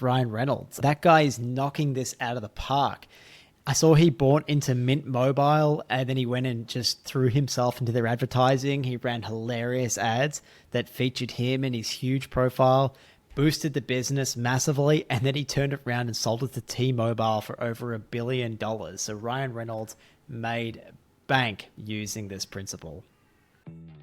Ryan Reynolds. That guy is knocking this out of the park. I saw he bought into Mint Mobile and then he went and just threw himself into their advertising. He ran hilarious ads that featured him and his huge profile, boosted the business massively, and then he turned it around and sold it to T-Mobile for over $1 billion. So Ryan Reynolds made bank using this principle.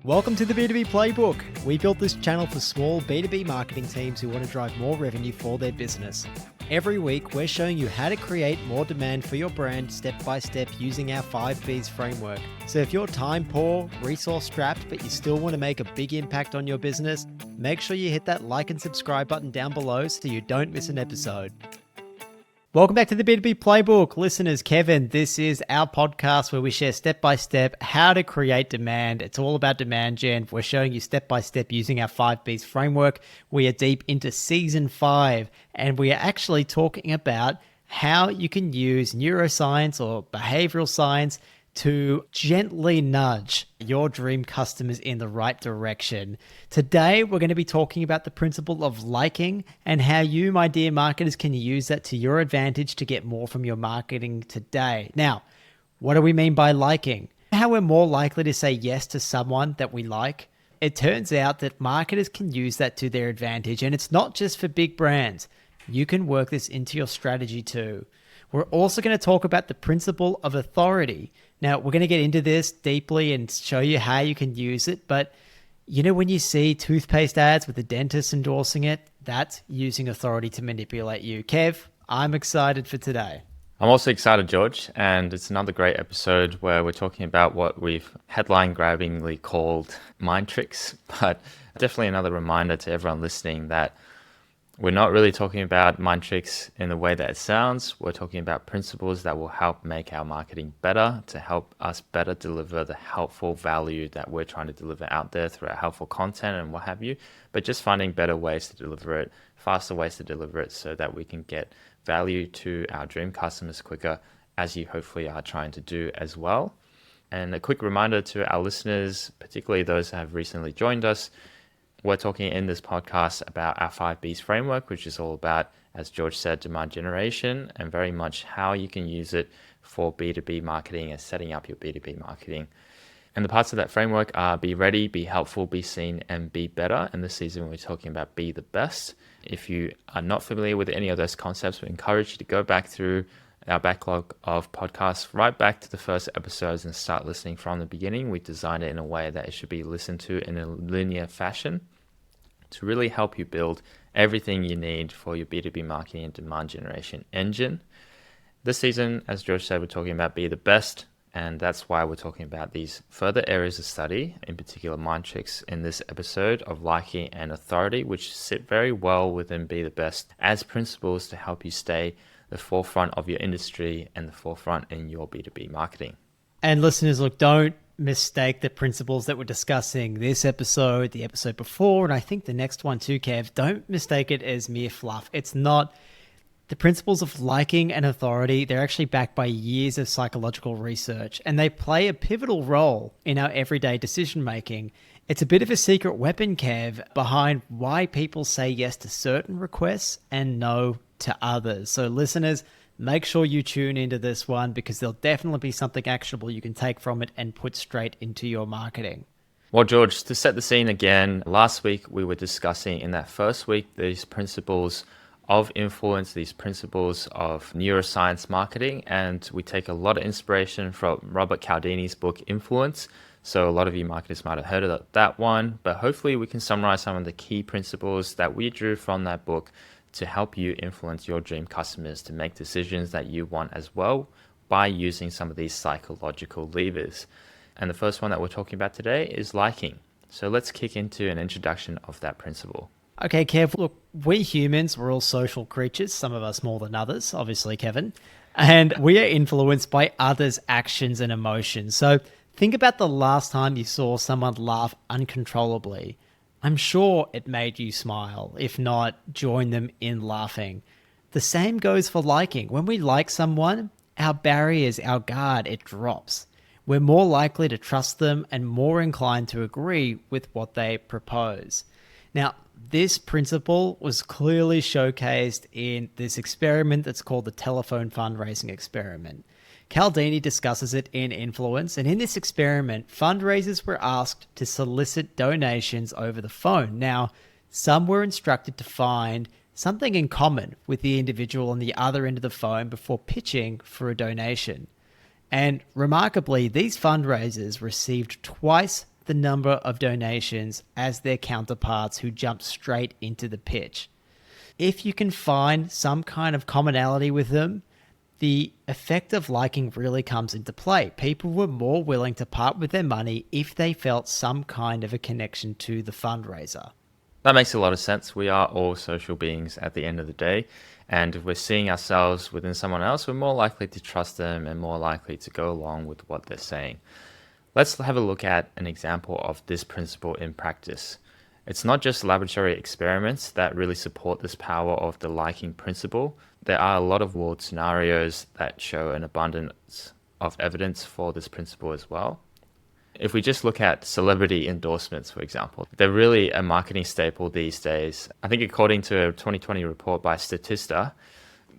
Welcome to the B2B Playbook. We built this channel for small B2B marketing teams who want to drive more revenue for their business. Every week, we're showing you how to create more demand for your brand step by step using our 5Bs framework. So if you're time poor, resource strapped, but you still want to make a big impact on your business, make sure you hit that like and subscribe button down below so you don't miss an episode. Welcome back to the B2B Playbook. Listeners, Kevin, this is our podcast where we share step-by-step how to create demand. It's all about demand gen. We're showing you step-by-step using our 5Bs framework. We are deep into season 5, and we are actually talking about how you can use neuroscience or behavioral science to gently nudge your dream customers in the right direction. Today, we're going to be talking about the principle of liking and how you, my dear marketers, can use that to your advantage to get more from your marketing today. Now, what do we mean by liking? How we're more likely to say yes to someone that we like. It turns out that marketers can use that to their advantage, and it's not just for big brands. You can work this into your strategy too. We're also going to talk about the principle of authority. Now, we're going to get into this deeply and show you how you can use it. But you know, when you see toothpaste ads with the dentist endorsing it, that's using authority to manipulate you. Kev, I'm excited for today. I'm also excited, George, and it's another great episode where we're talking about what we've headline-grabbingly called mind tricks, but definitely another reminder to everyone listening that we're not really talking about mind tricks in the way that it sounds. We're talking about principles that will help make our marketing better, to help us better deliver the helpful value that we're trying to deliver out there through our helpful content and what have you, but just finding better ways to deliver it, faster ways to deliver it so that we can get value to our dream customers quicker, as you hopefully are trying to do as well. And a quick reminder to our listeners, particularly those that have recently joined us, we're talking in this podcast about our 5Bs framework, which is all about, as George said, demand generation and very much how you can use it for B2B marketing and setting up your B2B marketing. And the parts of that framework are be ready, be helpful, be seen, and be better. And this season, we're talking about be the best. If you are not familiar with any of those concepts, we encourage you to go back through our backlog of podcasts, right back to the first episodes and start listening from the beginning. We designed it in a way that it should be listened to in a linear fashion to really help you build everything you need for your B2B marketing and demand generation engine. This season, as George said, we're talking about be the best, and that's why we're talking about these further areas of study, in particular mind tricks in this episode of liking and authority, which sit very well within be the best as principles to help you stay the forefront of your industry and the forefront in your B2B marketing. And listeners, look, don't mistake the principles that we're discussing this episode, the episode before, and I think the next one too, Kev. Don't mistake it as mere fluff. It's not. The principles of liking and authority, they're actually backed by years of psychological research, and they play a pivotal role in our everyday decision making. It's a bit of a secret weapon, Kev, behind why people say yes to certain requests and no to others. So listeners, make sure you tune into this one because there'll definitely be something actionable you can take from it and put straight into your marketing. Well, George, to set the scene again, last week we were discussing in that first week these principles of influence, these principles of neuroscience marketing, and we take a lot of inspiration from Robert Cialdini's book, Influence. So a lot of you marketers might have heard of that one, but hopefully we can summarize some of the key principles that we drew from that book to help you influence your dream customers to make decisions that you want as well by using some of these psychological levers. And the first one that we're talking about today is liking. So let's kick into an introduction of that principle. Okay, Kev, look, we humans, we're all social creatures, some of us more than others, obviously, Kevin, and we are influenced by others' actions and emotions. So think about the last time you saw someone laugh uncontrollably. I'm sure it made you smile. If not, join them in laughing. The same goes for liking. When we like someone, our barriers, our guard, it drops. We're more likely to trust them and more inclined to agree with what they propose. Now, this principle was clearly showcased in this experiment that's called the telephone fundraising experiment. Cialdini discusses it in Influence, and in this experiment, fundraisers were asked to solicit donations over the phone. Now, some were instructed to find something in common with the individual on the other end of the phone before pitching for a donation. And remarkably, these fundraisers received twice the number of donations as their counterparts who jumped straight into the pitch. If you can find some kind of commonality with them, the effect of liking really comes into play. People were more willing to part with their money if they felt some kind of a connection to the fundraiser. That makes a lot of sense. We are all social beings at the end of the day. And if we're seeing ourselves within someone else, we're more likely to trust them and more likely to go along with what they're saying. Let's have a look at an example of this principle in practice. It's not just laboratory experiments that really support this power of the liking principle. There are a lot of world scenarios that show an abundance of evidence for this principle as well. If we just look at celebrity endorsements, for example, they're really a marketing staple these days. I think according to a 2020 report by Statista,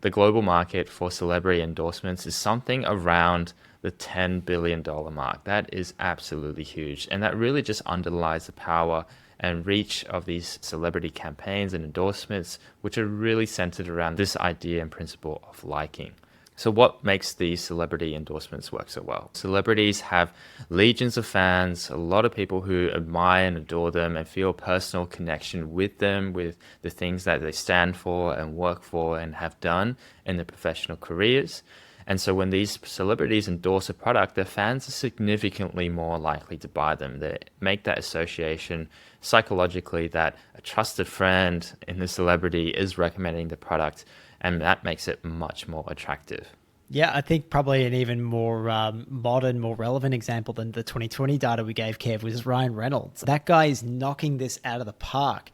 the global market for celebrity endorsements is something around the $10 billion mark. That is absolutely huge. And that really just underlies the power and reach of these celebrity campaigns and endorsements, which are really centered around this idea and principle of liking. So what makes these celebrity endorsements work so well? Celebrities have legions of fans, a lot of people who admire and adore them and feel a personal connection with them, with the things that they stand for and work for and have done in their professional careers. And so when these celebrities endorse a product, their fans are significantly more likely to buy them. They make that association psychologically that a trusted friend in the celebrity is recommending the product, and that makes it much more attractive. Yeah, I think probably an even more modern, more relevant example than the 2020 data we gave, Kev, was Ryan Reynolds. That guy is knocking this out of the park.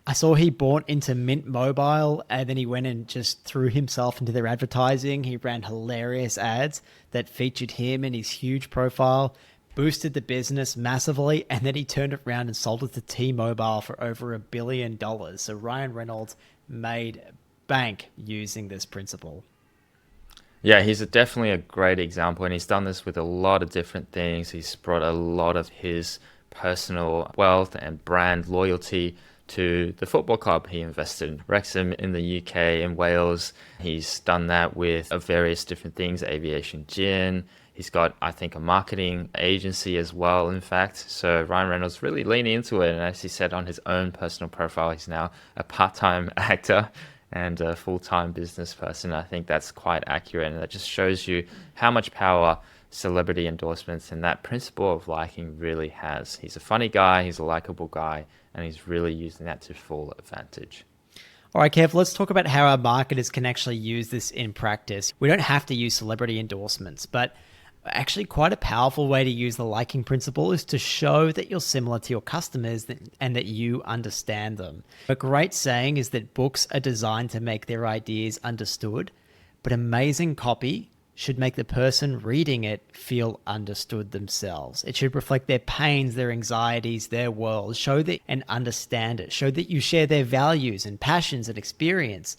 I saw he bought into Mint Mobile and then he went and just threw himself into their advertising. He ran hilarious ads that featured him and his huge profile, boosted the business massively, and then he turned it around and sold it to T-Mobile for over $1 billion. So Ryan Reynolds made bank using this principle. Yeah, he's definitely a great example, and he's done this with a lot of different things. He's brought a lot of his personal wealth and brand loyalty to the football club he invested in, Wrexham in the UK and Wales. He's done that with various different things, aviation gin. He's got, I think, a marketing agency as well, in fact. So Ryan Reynolds really leaning into it. And as he said on his own personal profile, he's now a part-time actor and a full-time business person. I think that's quite accurate. And that just shows you how much power celebrity endorsements and that principle of liking really has. He's a funny guy, he's a likable guy, and he's really using that to full advantage. All right, Kev, let's talk about how our marketers can actually use this in practice. We don't have to use celebrity endorsements, but actually quite a powerful way to use the liking principle is to show that you're similar to your customers and that you understand them. A great saying is that books are designed to make their ideas understood, but amazing copy should make the person reading it feel understood themselves. It should reflect their pains, their anxieties, their world, show that and understand it, show that you share their values and passions and experience.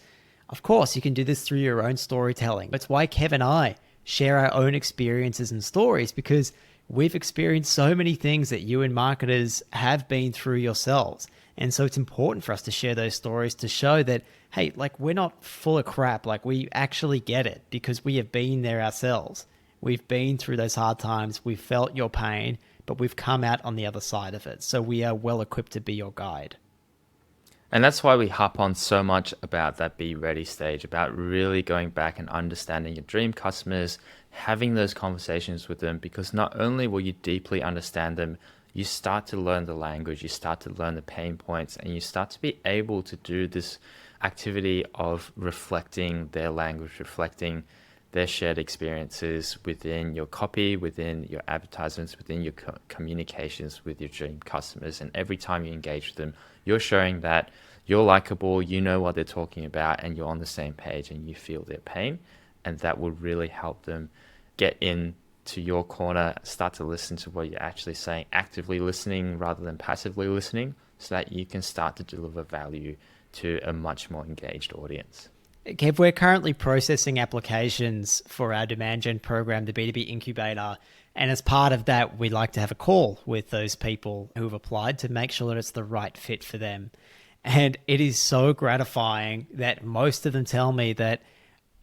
Of course, you can do this through your own storytelling. That's why Kev and I share our own experiences and stories, because we've experienced so many things that you and marketers have been through yourselves. And so it's important for us to share those stories to show that, hey, like, we're not full of crap. Like, we actually get it because we have been there ourselves. We've been through those hard times. We've felt your pain, but we've come out on the other side of it. So we are well equipped to be your guide. And that's why we harp on so much about that be ready stage, about really going back and understanding your dream customers, having those conversations with them, because not only will you deeply understand them, you start to learn the language, you start to learn the pain points, and you start to be able to do this activity of reflecting their language, reflecting their shared experiences within your copy, within your advertisements, within your communications with your dream customers. And every time you engage with them, you're showing that you're likable, you know what they're talking about, and you're on the same page and you feel their pain. And that will really help them get in to your corner, start to listen to what you're actually saying, actively listening rather than passively listening, so that you can start to deliver value to a much more engaged audience. Kev, we're currently processing applications for our demand gen program, the B2B Incubator. And as part of that, we'd like to have a call with those people who have applied to make sure that it's the right fit for them. And it is so gratifying that most of them tell me that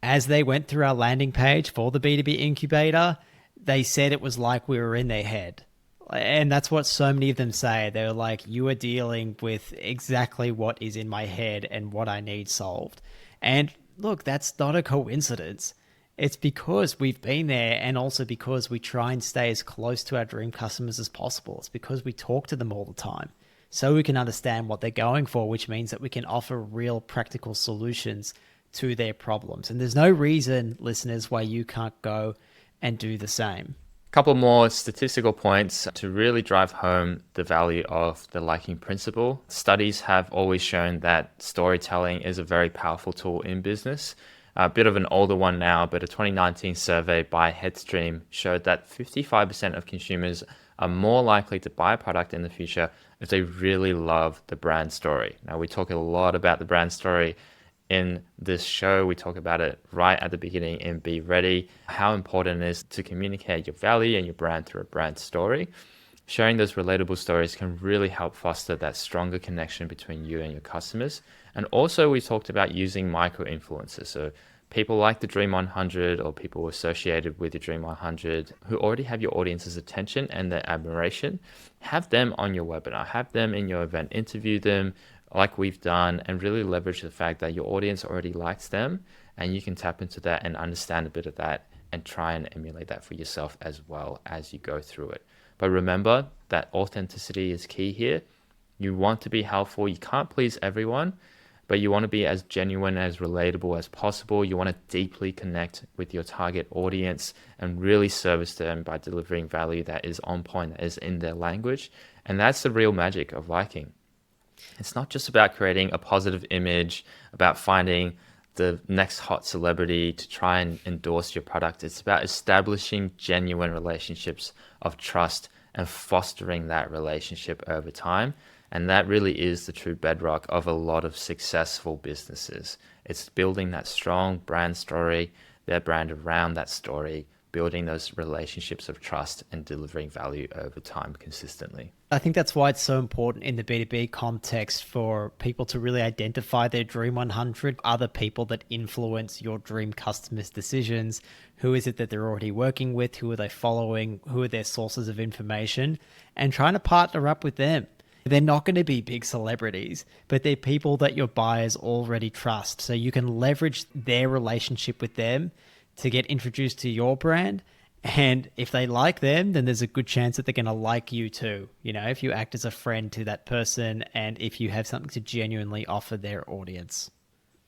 as they went through our landing page for the B2B Incubator, they said it was like we were in their head. And that's what so many of them say. They're like, you are dealing with exactly what is in my head and what I need solved. And look, that's not a coincidence. It's because we've been there, and also because we try and stay as close to our dream customers as possible. It's because we talk to them all the time so we can understand what they're going for, which means that we can offer real practical solutions to their problems. And there's no reason, listeners, why you can't go and do the same. Couple more statistical points to really drive home the value of the liking principle. Studies have always shown that storytelling is a very powerful tool in business. A bit of an older one now, but a 2019 survey by Headstream showed that 55% of consumers are more likely to buy a product in the future if they really love the brand story. Now, we talk a lot about the brand story in this show. We talk about it right at the beginning in Be Ready, how important it is to communicate your value and your brand through a brand story. Sharing those relatable stories can really help foster that stronger connection between you and your customers. And also we talked about using micro-influencers. So people like the Dream 100 or people associated with the Dream 100 who already have your audience's attention and their admiration. Have them on your webinar, have them in your event, interview them, like we've done, and really leverage the fact that your audience already likes them, and you can tap into that and understand a bit of that and try and emulate that for yourself as well as you go through it. But remember that authenticity is key here. You want to be helpful. You can't please everyone, but you want to be as genuine, as relatable as possible. You want to deeply connect with your target audience and really service them by delivering value that is on point, that is in their language. And that's the real magic of liking. It's not just about creating a positive image, about finding the next hot celebrity to try and endorse your product. It's about establishing genuine relationships of trust and fostering that relationship over time. And that really is the true bedrock of a lot of successful businesses. It's building that strong brand story, their brand around that story, building those relationships of trust and delivering value over time consistently. I think that's why it's so important in the B2B context for people to really identify their Dream 100, other people that influence your dream customers' decisions. Who is it that they're already working with? Who are they following? Who are their sources of information? And trying to partner up with them. They're not going to be big celebrities, but they're people that your buyers already trust. So you can leverage their relationship with them to get introduced to your brand. And if they like them, then there's a good chance that they're going to like you too. You know, if you act as a friend to that person and if you have something to genuinely offer their audience.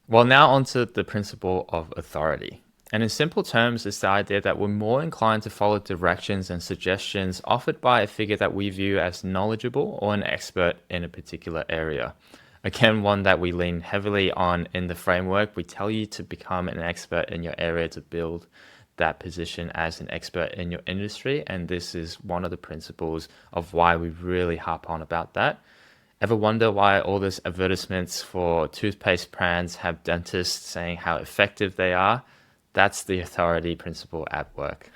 Well, now onto the principle of authority. And in simple terms, it's the idea that we're more inclined to follow directions and suggestions offered by a figure that we view as knowledgeable or an expert in a particular area. Again, one that we lean heavily on in the framework. We tell you to become an expert in your area to build that position as an expert in your industry. And this is one of the principles of why we really harp on about that. Ever wonder why all those advertisements for toothpaste brands have dentists saying how effective they are? That's the authority principle at work.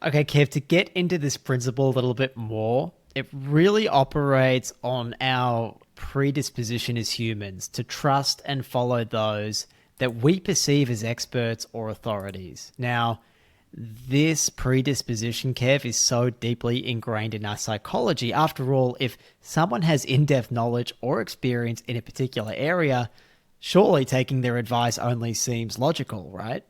Okay, Kev, to get into this principle a little bit more, it really operates on our predisposition as humans to trust and follow those that we perceive as experts or authorities. Now, this predisposition, Kev, is so deeply ingrained in our psychology. After all, if someone has in-depth knowledge or experience in a particular area, surely taking their advice only seems logical, right?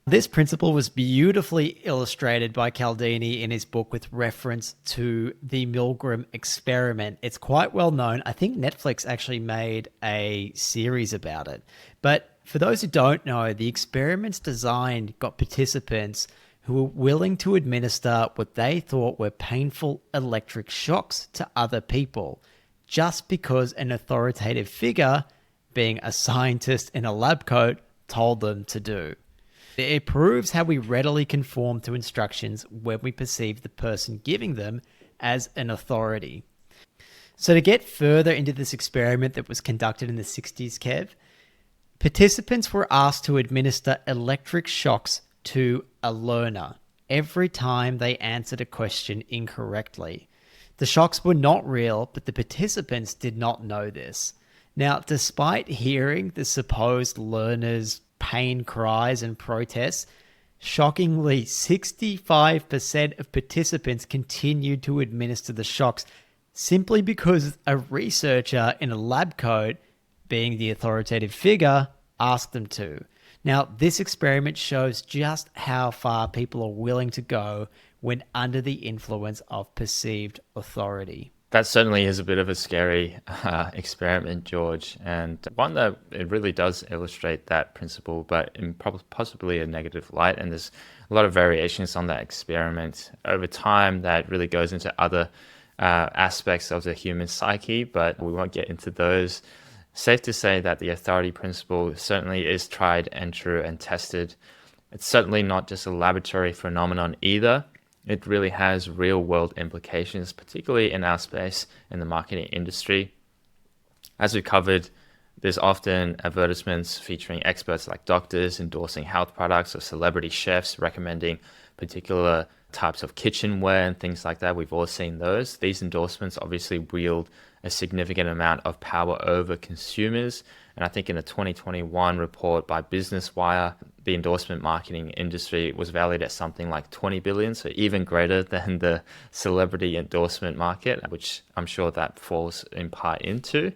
This principle was beautifully illustrated by Cialdini in his book with reference to the Milgram experiment. It's quite well known. I think Netflix actually made a series about it. But for those who don't know, the experiment's design got participants who were willing to administer what they thought were painful electric shocks to other people, just because an authoritative figure, being a scientist in a lab coat, told them to do. It proves how we readily conform to instructions when we perceive the person giving them as an authority. So to get further into this experiment that was conducted in the 60s, Kev, participants were asked to administer electric shocks to a learner every time they answered a question incorrectly. The shocks were not real, but the participants did not know this. Now, despite hearing the supposed learner's pain cries and protests, shockingly, 65% of participants continued to administer the shocks simply because a researcher in a lab coat, being the authoritative figure, asked them to. Now, this experiment shows just how far people are willing to go when under the influence of perceived authority. That certainly is a bit of a scary experiment, George, and one that it really does illustrate that principle, but in possibly a negative light. And there's a lot of variations on that experiment over time that really goes into other aspects of the human psyche, but we won't get into those. Safe to say that the authority principle certainly is tried and true and tested. It's certainly not just a laboratory phenomenon either. It really has real world implications, particularly in our space in the marketing industry. As we covered, there's often advertisements featuring experts like doctors endorsing health products or celebrity chefs recommending particular types of kitchenware and things like that. We've all seen those. These endorsements obviously wield a significant amount of power over consumers. And I think in a 2021 report by Business Wire, the endorsement marketing industry was valued at something like 20 billion, so even greater than the celebrity endorsement market, which I'm sure that falls in part into.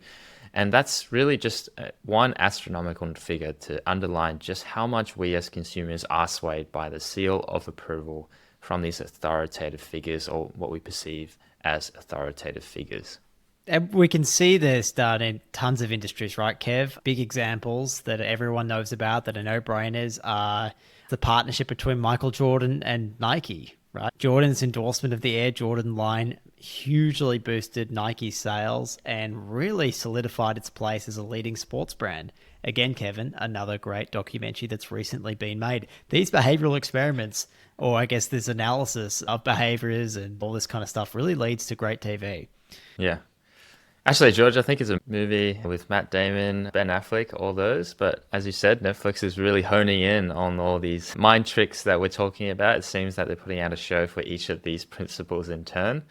And that's really just one astronomical figure to underline just how much we as consumers are swayed by the seal of approval from these authoritative figures, or what we perceive as authoritative figures. And we can see this done in tons of industries, right, Kev? Big examples that everyone knows about that are no-brainers are the partnership between Michael Jordan and Nike, right? Jordan's endorsement of the Air Jordan line hugely boosted Nike's sales and really solidified its place as a leading sports brand. Again, Kevin, another great documentary that's recently been made. These behavioral experiments, or I guess this analysis of behaviors and all this kind of stuff, really leads to great TV. Yeah. Actually, George, I think it's a movie with Matt Damon, Ben Affleck, all those. But as you said, Netflix is really honing in on all these mind tricks that we're talking about. It seems that they're putting out a show for each of these principles in turn.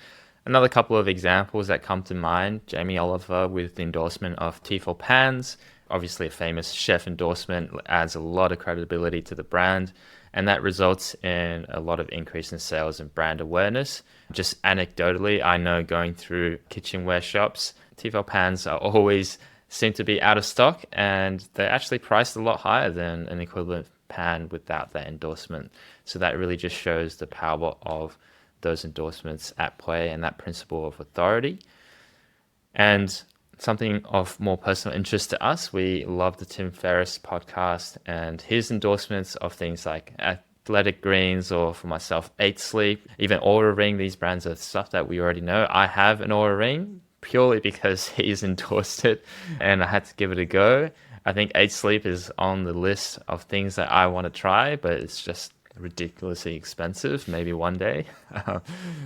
Another couple of examples that come to mind, Jamie Oliver with the endorsement of Tefal pans. Obviously, a famous chef endorsement adds a lot of credibility to the brand, and that results in a lot of increase in sales and brand awareness. Just anecdotally, I know going through kitchenware shops, Tefal pans are always seem to be out of stock, and they're actually priced a lot higher than an equivalent pan without that endorsement. So that really just shows the power of those endorsements at play and that principle of authority. And something of more personal interest to us, we love the Tim Ferriss podcast and his endorsements of things like Athletic Greens, or for myself, 8 Sleep, even Aura Ring. These brands are stuff that we already know. I have an Aura Ring purely because he's endorsed it and I had to give it a go. I think 8 Sleep is on the list of things that I want to try, but it's just ridiculously expensive, maybe one day.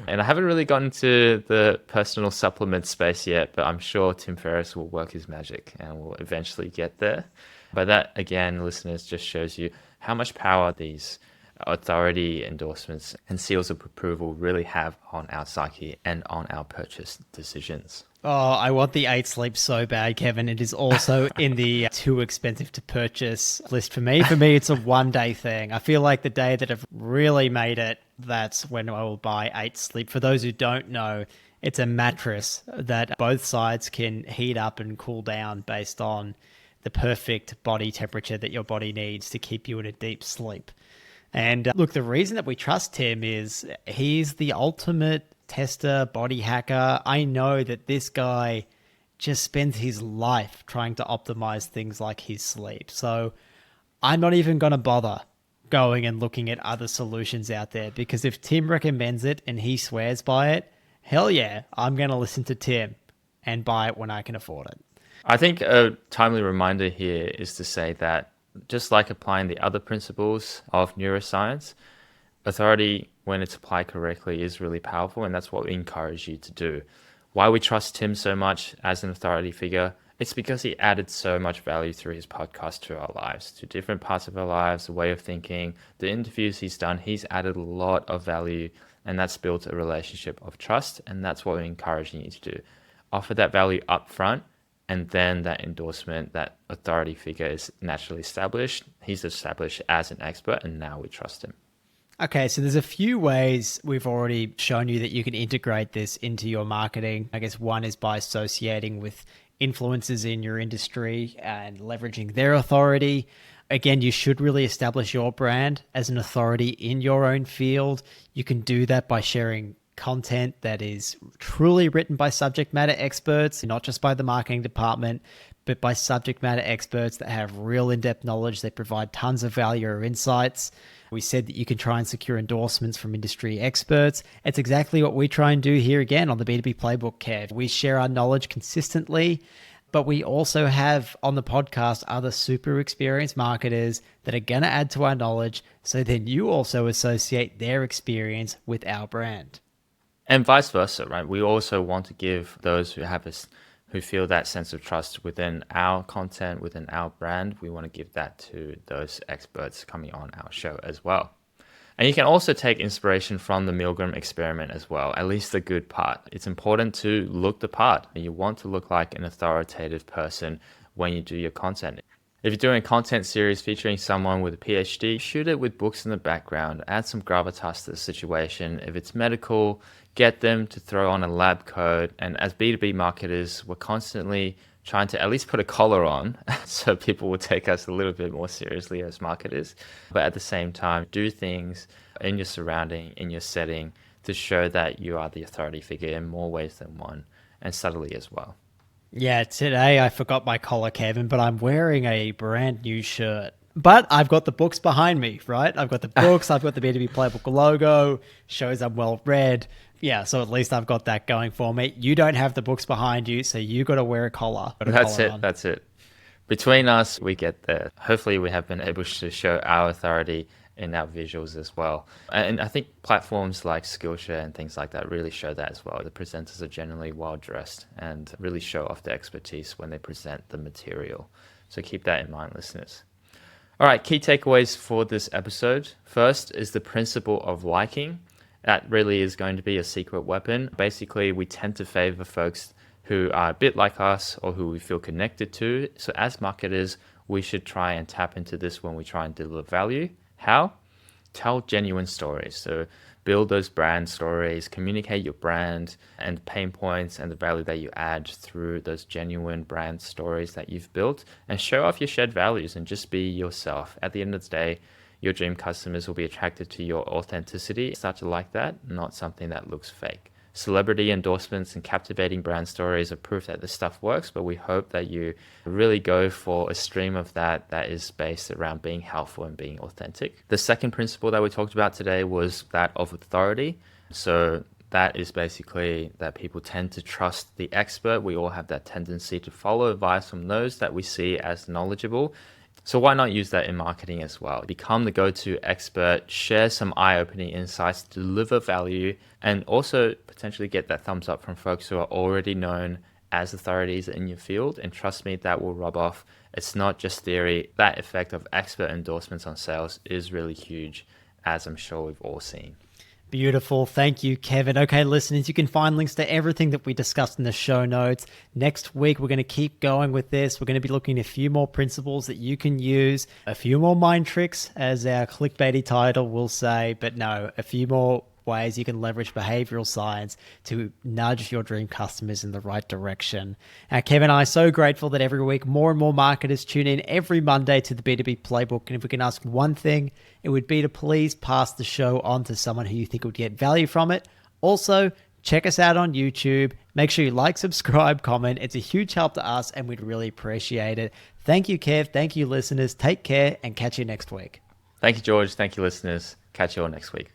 And I haven't really gotten to the personal supplement space yet, but I'm sure Tim Ferriss will work his magic and will eventually get there. But that, again, listeners, just shows you how much power these authority endorsements and seals of approval really have on our psyche and on our purchase decisions. Oh, I want the 8 Sleep so bad, Kevin. It is also in the too expensive to purchase list for me. For me, it's a one-day thing. I feel like the day that I've really made it, that's when I will buy 8 Sleep. For those who don't know, it's a mattress that both sides can heat up and cool down based on the perfect body temperature that your body needs to keep you in a deep sleep. And look, the reason that we trust Tim is he's the ultimate tester, body hacker. I know that this guy just spends his life trying to optimize things like his sleep. So I'm not even going to bother going and looking at other solutions out there, because if Tim recommends it and he swears by it, hell yeah, I'm going to listen to Tim and buy it when I can afford it. I think a timely reminder here is to say that just like applying the other principles of neuroscience, authority, when it's applied correctly, is really powerful, and that's what we encourage you to do. Why we trust him so much as an authority figure? It's because he added so much value through his podcast to our lives, to different parts of our lives, the way of thinking, the interviews he's done. He's added a lot of value, and that's built a relationship of trust. And that's what we're encouraging you to do. Offer that value up front, and then that endorsement, that authority figure is naturally established. He's established as an expert, and now we trust him. Okay, so there's a few ways we've already shown you that you can integrate this into your marketing. I guess one is by associating with influencers in your industry and leveraging their authority. Again, you should really establish your brand as an authority in your own field. You can do that by sharing content that is truly written by subject matter experts, not just by the marketing department, but by subject matter experts that have real in-depth knowledge. They provide tons of value or insights. We said that you can try and secure endorsements from industry experts. It's exactly what we try and do here again on the B2B Playbook, Kev. We share our knowledge consistently, but we also have on the podcast other super experienced marketers that are going to add to our knowledge. So then you also associate their experience with our brand. And vice versa, right? We also want to give those who feel that sense of trust within our content, within our brand. We want to give that to those experts coming on our show as well. And you can also take inspiration from the Milgram experiment as well, at least the good part. It's important to look the part. You want to look like an authoritative person when you do your content. If you're doing a content series featuring someone with a PhD, shoot it with books in the background, add some gravitas to the situation. If it's medical, get them to throw on a lab coat. And as B2B marketers, we're constantly trying to at least put a collar on so people will take us a little bit more seriously as marketers. But at the same time, do things in your surrounding, in your setting to show that you are the authority figure in more ways than one, and subtly as well. Yeah, today I forgot my collar, Kevin, but I'm wearing a brand new shirt. But I've got the books behind me, right? I've got the books, I've got the B2B Playbook logo, shows I'm well read. Yeah, so at least I've got that going for me. You don't have the books behind you, so you got to wear a collar. That's it. Between us, we get there. Hopefully we have been able to show our authority in our visuals as well. And I think platforms like Skillshare and things like that really show that as well. The presenters are generally well dressed and really show off their expertise when they present the material. So keep that in mind, listeners. All right, key takeaways for this episode. First is the principle of liking. That really is going to be a secret weapon. Basically, we tend to favor folks who are a bit like us or who we feel connected to. So as marketers, we should try and tap into this when we try and deliver value. How? Tell genuine stories. So build those brand stories, communicate your brand and pain points and the value that you add through those genuine brand stories that you've built, and show off your shared values and just be yourself. At the end of the day, your dream customers will be attracted to your authenticity. Start to like that, not something that looks fake. Celebrity endorsements and captivating brand stories are proof that this stuff works, but we hope that you really go for a stream of that is based around being helpful and being authentic. The second principle that we talked about today was that of authority. So that is basically that people tend to trust the expert. We all have that tendency to follow advice from those that we see as knowledgeable. So why not use that in marketing as well? Become the go-to expert, share some eye-opening insights, deliver value, and also potentially get that thumbs up from folks who are already known as authorities in your field. And trust me, that will rub off. It's not just theory. That effect of expert endorsements on sales is really huge, as I'm sure we've all seen. Beautiful. Thank you, Kevin. Okay, listeners, you can find links to everything that we discussed in the show notes. Next week, we're going to keep going with this. We're going to be looking at a few more principles that you can use, a few more mind tricks, as our clickbaity title will say, but no, a few more ways you can leverage behavioral science to nudge your dream customers in the right direction. Kevin and I are so grateful that every week more and more marketers tune in every Monday to the B2B Playbook. And if we can ask one thing, it would be to please pass the show on to someone who you think would get value from it. Also, check us out on YouTube. Make sure you like, subscribe, comment. It's a huge help to us and we'd really appreciate it. Thank you, Kev. Thank you, listeners. Take care and catch you next week. Thank you, George. Thank you, listeners. Catch you all next week.